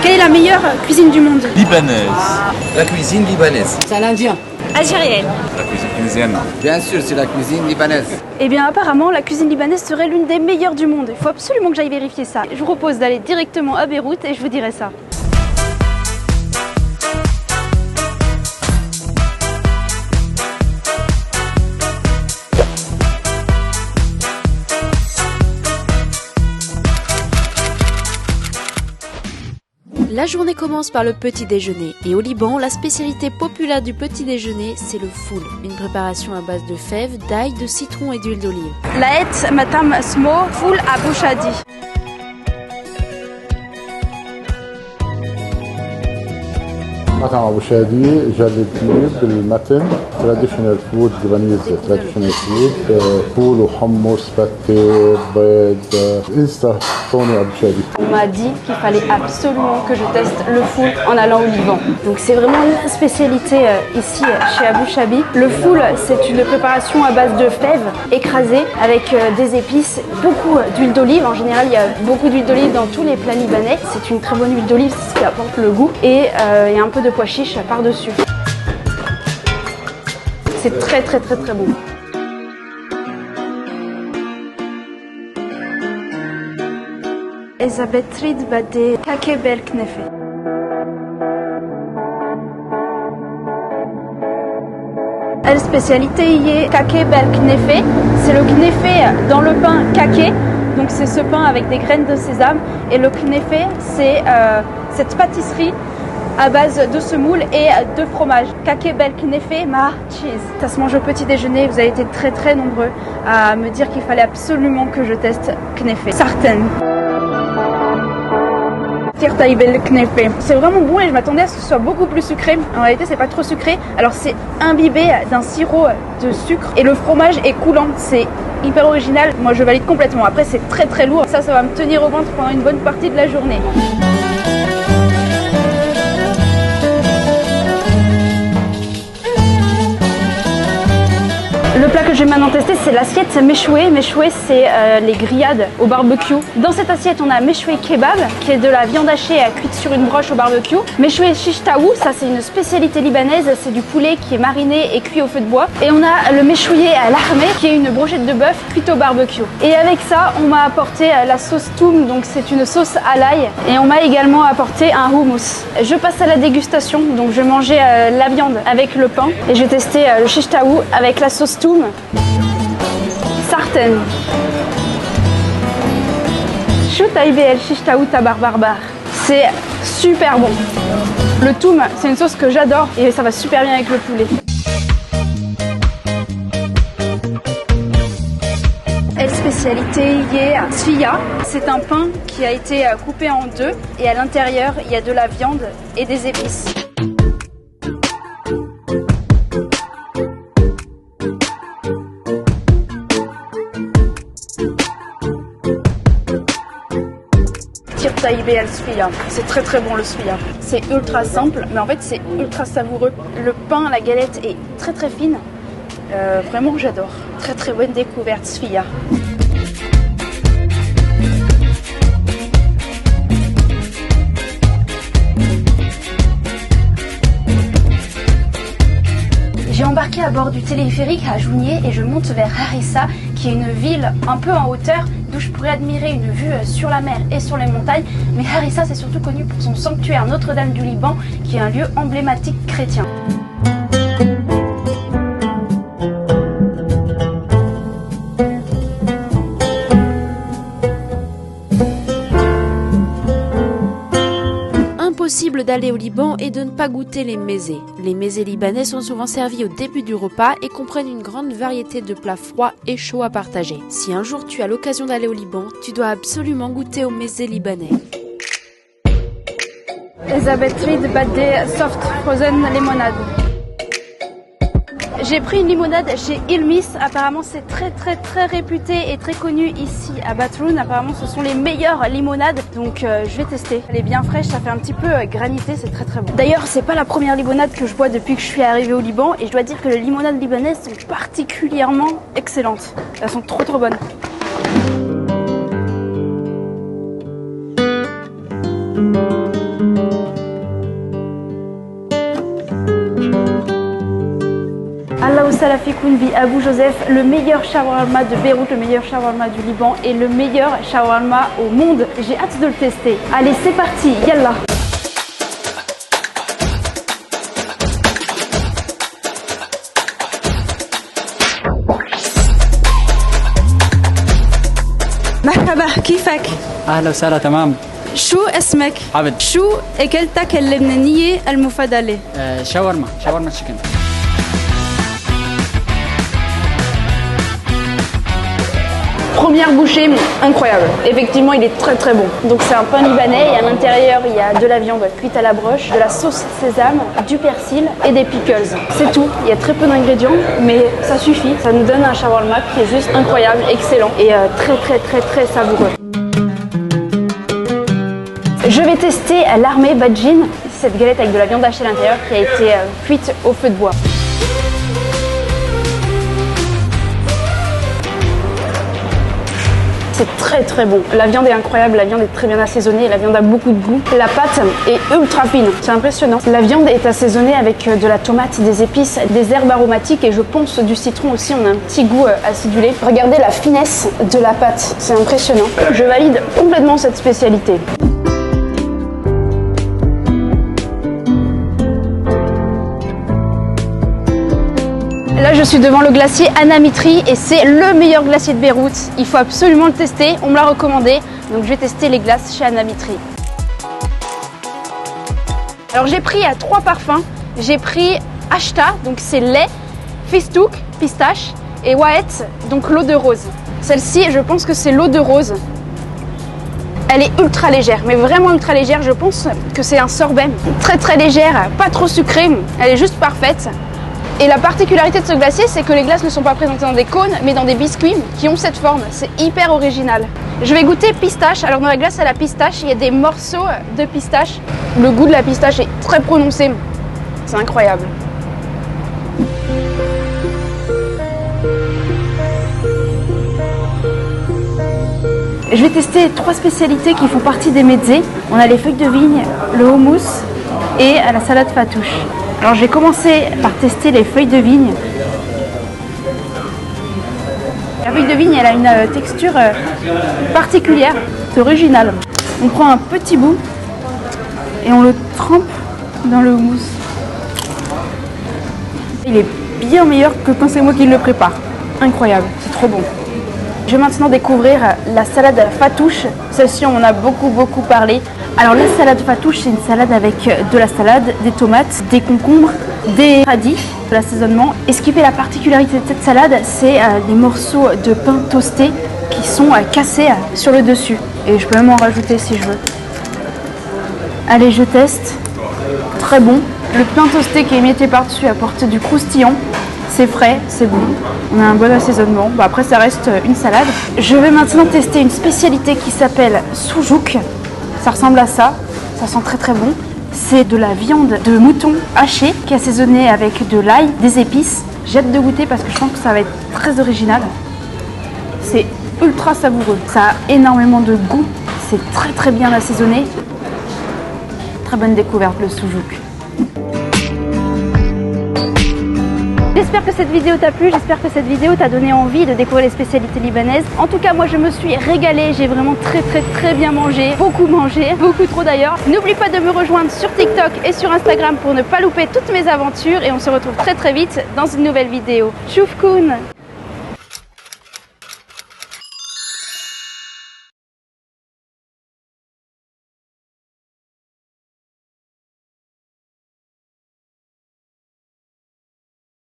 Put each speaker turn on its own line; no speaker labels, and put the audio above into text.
Quelle est la meilleure cuisine du monde?
Libanaise.
La cuisine libanaise.
C'est un indien.
Algérienne.
La cuisine tunisienne.
Bien sûr, c'est la cuisine libanaise.
Eh bien apparemment la cuisine libanaise serait l'une des meilleures du monde. Il faut absolument que j'aille vérifier ça. Je vous propose d'aller directement à Beyrouth et je vous dirai ça.
La journée commence par le petit déjeuner et au Liban, la spécialité populaire du petit déjeuner, c'est le foul, une préparation à base de fèves, d'ail, de citron et d'huile d'olive.
Laet matam smo foul Abou Chadi.
مطعم أبو شادي جلبيه بالمتن traditional food Lebanese traditional food فول وحمص فتة بيض انستا طوني أبو شادي.
On m'a dit qu'il fallait absolument que je teste le foul en allant au Liban. Donc c'est vraiment une spécialité ici chez Abou Chabi. Le foul, c'est une préparation à base de fèves écrasées avec des épices, beaucoup d'huile d'olive. En général, il y a beaucoup d'huile d'olive dans tous les plats libanais. C'est une très bonne huile d'olive, c'est ce qui apporte le goût. Et il y a un peu de pois chiche par-dessus. C'est très très très très bon. Elisabeth Reed bade kake bel knefe. La spécialité est kake bel knefe. C'est le knefe dans le pain kake. Donc c'est ce pain avec des graines de sésame. Et le knefe, c'est cette pâtisserie à base de semoule et de fromage. Kake bel knefe ma cheese. Ça se mange au petit déjeuner. Vous avez été très très nombreux à me dire qu'il fallait absolument que je teste knefe. Sartène. C'est vraiment bon et je m'attendais à ce que ce soit beaucoup plus sucré. En réalité, c'est pas trop sucré. Alors c'est imbibé d'un sirop de sucre et le fromage est coulant. C'est hyper original. Moi, je valide complètement. Après, c'est très très lourd. Ça va me tenir au ventre pendant une bonne partie de la journée. Le plat que je vais maintenant tester, c'est l'assiette méchoué. Méchoué, c'est les grillades au barbecue. Dans cette assiette, on a méchoué kebab, qui est de la viande hachée cuite sur une broche au barbecue. Méchoué shish taouk, ça c'est une spécialité libanaise, c'est du poulet qui est mariné et cuit au feu de bois. Et on a le méchouillé à l'armé, qui est une brochette de bœuf cuite au barbecue. Et avec ça, on m'a apporté la sauce toum, donc c'est une sauce à l'ail. Et on m'a également apporté un houmous. Je passe à la dégustation, donc je vais manger la viande avec le pain. Et je vais tester le shish taouk avec la sauce toum. Sartène. Chout IBL shish taouk tabar barbar. C'est super bon. Le toum, c'est une sauce que j'adore et ça va super bien avec le poulet. La spécialité hier, sfia. C'est un pain qui a été coupé en deux et à l'intérieur, il y a de la viande et des épices. C'est très très bon le sfia. C'est ultra simple, mais en fait c'est ultra savoureux. Le pain, la galette est très très fine. Vraiment j'adore. Très très bonne découverte sfia. J'ai embarqué à bord du téléphérique à Jounieh et je monte vers Harissa, qui est une ville un peu en hauteur, d'où je pourrais admirer une vue sur la mer et sur les montagnes. Mais Harissa, c'est surtout connu pour son sanctuaire Notre-Dame du Liban, qui est un lieu emblématique chrétien.
Impossible d'aller au Liban et de ne pas goûter les mezés. Les mezés libanais sont souvent servis au début du repas et comprennent une grande variété de plats froids et chauds à partager. Si un jour tu as l'occasion d'aller au Liban, tu dois absolument goûter aux mezés libanais.
Elisabeth Reed bade soft frozen limonade. J'ai pris une limonade chez Ilmis. Apparemment, c'est très réputé et très connu ici à Batroun. Apparemment, ce sont les meilleures limonades. Donc, je vais tester. Elle est bien fraîche, ça fait un petit peu granité, c'est très bon. D'ailleurs, c'est pas la première limonade que je bois depuis que je suis arrivée au Liban. Et je dois dire que les limonades libanaises sont particulièrement excellentes. Elles sont trop bonnes. Salafikoun vit Abou Joseph, le meilleur shawarma de Beyrouth, le meilleur shawarma du Liban et le meilleur shawarma au monde. J'ai hâte de le tester. Allez, c'est parti, yallah. مرحبا كيفك؟
اهلا وسهلا تمام.
شو اسمك؟
عبد.
شو اكلتك اللبنانية المفضلة؟
شاورما تشيكن.
Première bouchée, incroyable. Effectivement, il est très très bon. Donc c'est un pain libanais et à l'intérieur, il y a de la viande cuite à la broche, de la sauce sésame, du persil et des pickles. C'est tout. Il y a très peu d'ingrédients, mais ça suffit. Ça nous donne un shawarma qui est juste incroyable, excellent et très savoureux. Je vais tester l'armée Badjin, cette galette avec de la viande hachée à l'intérieur qui a été cuite au feu de bois. C'est très bon. La viande est incroyable, la viande est très bien assaisonnée, la viande a beaucoup de goût. La pâte est ultra fine, c'est impressionnant. La viande est assaisonnée avec de la tomate, des épices, des herbes aromatiques et je pense du citron aussi, on a un petit goût acidulé. Regardez la finesse de la pâte, c'est impressionnant. Je valide complètement cette spécialité. Là, je suis devant le glacier Anamitri et c'est le meilleur glacier de Beyrouth. Il faut absolument le tester, on me l'a recommandé. Donc je vais tester les glaces chez Anamitri. Alors j'ai pris 3 parfums. J'ai pris Ashta, donc c'est lait, Fistouk, pistache et Waet, donc l'eau de rose. Celle-ci, je pense que c'est l'eau de rose. Elle est ultra légère, mais vraiment ultra légère. Je pense que c'est un sorbet. Très légère, pas trop sucrée. Elle est juste parfaite. Et la particularité de ce glacier, c'est que les glaces ne sont pas présentées dans des cônes, mais dans des biscuits qui ont cette forme. C'est hyper original. Je vais goûter pistache. Alors dans la glace à la pistache, il y a des morceaux de pistache. Le goût de la pistache est très prononcé. C'est incroyable. Je vais tester 3 spécialités qui font partie des mezzés. On a les feuilles de vigne, le houmous et la salade fatouche. Alors je vais commencer par tester les feuilles de vigne. La feuille de vigne, elle a une texture particulière, c'est original. On prend un petit bout et on le trempe dans le houmous. Il est bien meilleur que quand c'est moi qui le prépare. Incroyable, c'est trop bon. Je vais maintenant découvrir la salade fatouche. Celle-ci, on en a beaucoup parlé. Alors la salade fatouche, c'est une salade avec de la salade, des tomates, des concombres, des radis, de l'assaisonnement. Et ce qui fait la particularité de cette salade, c'est les morceaux de pain toasté qui sont cassés sur le dessus. Et je peux même en rajouter si je veux. Allez, je teste. Très bon. Le pain toasté qui est émietté par-dessus apporte du croustillant. C'est frais, c'est bon. On a un bon assaisonnement. Bon, après, ça reste une salade. Je vais maintenant tester une spécialité qui s'appelle soujouk. Ça ressemble à ça. Ça sent très bon. C'est de la viande de mouton hachée qui est assaisonnée avec de l'ail, des épices. J'ai hâte de goûter parce que je pense que ça va être très original. C'est ultra savoureux. Ça a énormément de goût. C'est très bien assaisonné. Très bonne découverte, le soujouk. J'espère que cette vidéo t'a plu, j'espère que cette vidéo t'a donné envie de découvrir les spécialités libanaises. En tout cas, moi je me suis régalée, j'ai vraiment très bien mangé, beaucoup trop d'ailleurs. N'oublie pas de me rejoindre sur TikTok et sur Instagram pour ne pas louper toutes mes aventures et on se retrouve très vite dans une nouvelle vidéo. Choufkoun!